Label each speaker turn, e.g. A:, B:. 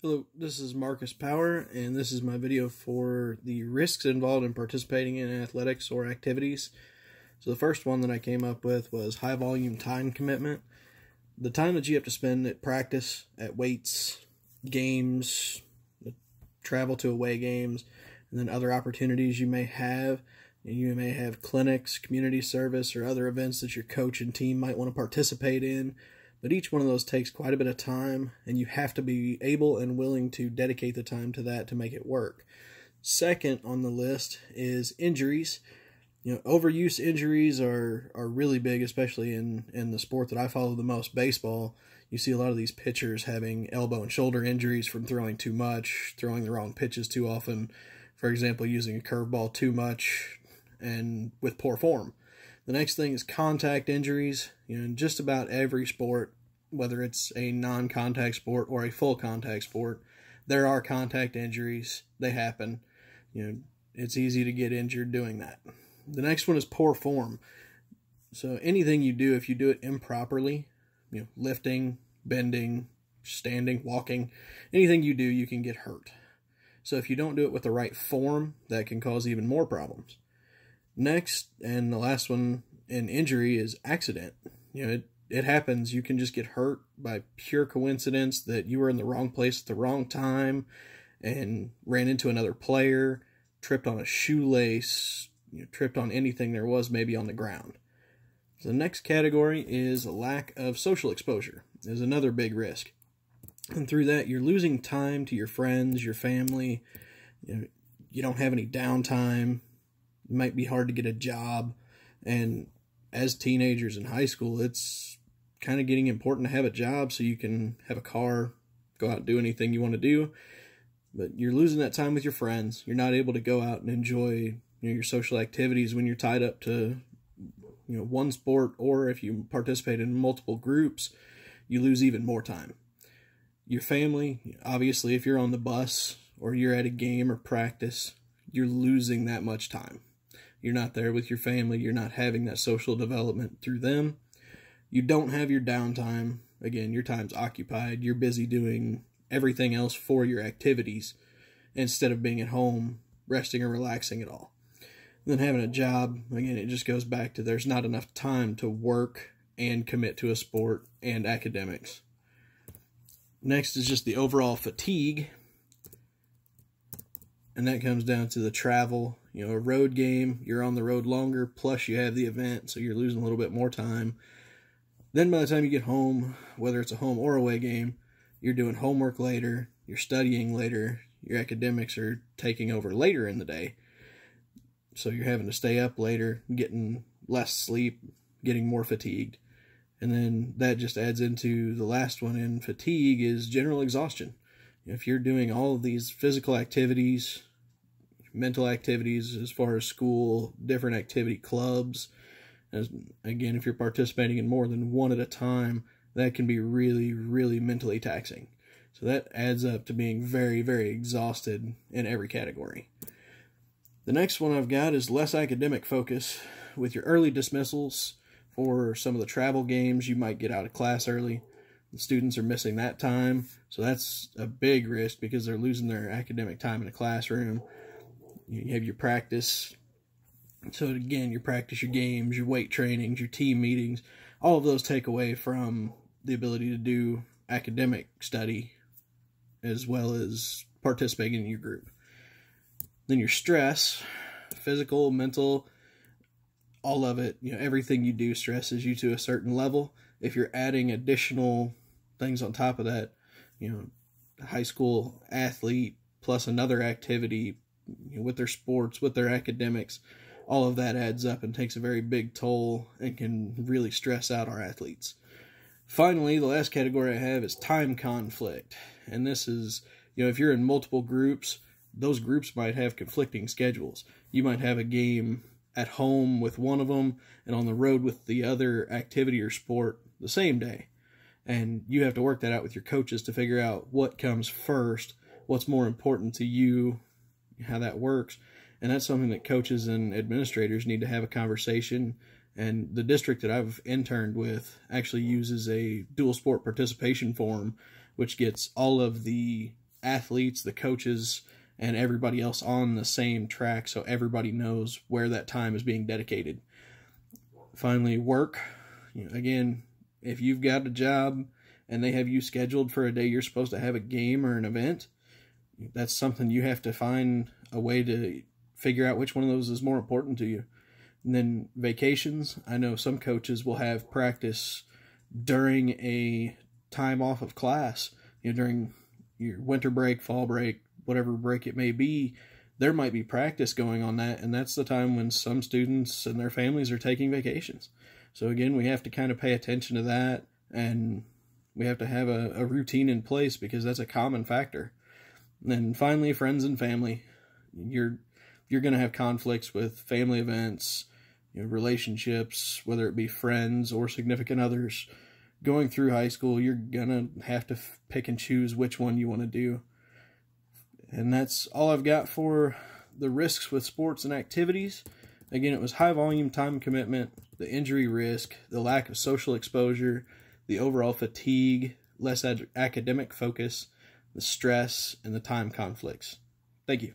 A: Hello, this is Marcus Power, and this is my video for the risks involved in participating in athletics or activities. So the first one that I came up with was high volume time commitment. The time that you have to spend at practice, at weights, games, travel to away games, and then other opportunities you may have. You may have clinics, community service, or other events that your coach and team might want to participate in. But each one of those takes quite a bit of time, and you have to be able and willing to dedicate the time to that to make it work. Second on the list is injuries. Overuse injuries are really big, especially in the sport that I follow the most, baseball. You see a lot of these pitchers having elbow and shoulder injuries from throwing too much, throwing the wrong pitches too often. For example, using a curveball too much and with poor form. The next thing is contact injuries. In just about every sport, whether it's a non-contact sport or a full contact sport, there are contact injuries. They happen. It's easy to get injured doing that. The next one is poor form. So anything you do, if you do it improperly, lifting, bending, standing, walking, anything you do, you can get hurt. So if you don't do it with the right form, that can cause even more problems. Next, and the last one in injury, is accident. It happens. You can just get hurt by pure coincidence that you were in the wrong place at the wrong time and ran into another player, tripped on a shoelace, tripped on anything there was maybe on the ground. So the next category is a lack of social exposure. Is another big risk. And through that, you're losing time to your friends, your family. You don't have any downtime. It might be hard to get a job, and as teenagers in high school, it's kind of getting important to have a job so you can have a car, go out and do anything you want to do, but you're losing that time with your friends. You're not able to go out and enjoy your social activities when you're tied up to one sport, or if you participate in multiple groups, you lose even more time. Your family, obviously, if you're on the bus or you're at a game or practice, you're losing that much time. You're not there with your family. You're not having that social development through them. You don't have your downtime. Again, your time's occupied. You're busy doing everything else for your activities instead of being at home, resting or relaxing at all. And then having a job, again, it just goes back to there's not enough time to work and commit to a sport and academics. Next is just the overall fatigue. And that comes down to the travel. A road game, you're on the road longer, plus you have the event, so you're losing a little bit more time. Then by the time you get home, whether it's a home or away game, you're doing homework later, you're studying later, your academics are taking over later in the day. So you're having to stay up later, getting less sleep, getting more fatigued. And then that just adds into the last one in fatigue is general exhaustion. If you're doing all of these physical activities, mental activities as far as school, different activity clubs, again, if you're participating in more than one at a time, that can be really, really mentally taxing. So that adds up to being very, very exhausted in every category. The next one I've got is less academic focus. With your early dismissals for some of the travel games, you might get out of class early. The students are missing that time, so that's a big risk because they're losing their academic time in the classroom. You have your practice. So again, your practice, your games, your weight trainings, your team meetings, all of those take away from the ability to do academic study as well as participating in your group. Then your stress, physical, mental, all of it, everything you do stresses you to a certain level. If you're adding additional things on top of that, a high school athlete plus another activity, with their sports, with their academics, all of that adds up and takes a very big toll and can really stress out our athletes. Finally, the last category I have is time conflict. And this is, if you're in multiple groups, those groups might have conflicting schedules. You might have a game at home with one of them and on the road with the other activity or sport the same day. And you have to work that out with your coaches to figure out what comes first, what's more important to you, how that works. And that's something that coaches and administrators need to have a conversation. And the district that I've interned with actually uses a dual sport participation form, which gets all of the athletes, the coaches, and everybody else on the same track, so everybody knows where that time is being dedicated. Finally, work. Again, if you've got a job and they have you scheduled for a day you're supposed to have a game or an event, that's something you have to find a way to figure out which one of those is more important to you. And then vacations. I know some coaches will have practice during a time off of class, during your winter break, fall break, whatever break it may be. There might be practice going on that, and that's the time when some students and their families are taking vacations. So again, we have to kind of pay attention to that, and we have to have a routine in place because that's a common factor. And then finally, friends and family. You're going to have conflicts with family events, relationships, whether it be friends or significant others. Going through high school, you're going to have to pick and choose which one you want to do. And that's all I've got for the risks with sports and activities. Again, it was high volume, time commitment, the injury risk, the lack of social exposure, the overall fatigue, less academic focus, the stress, and the time conflicts. Thank you.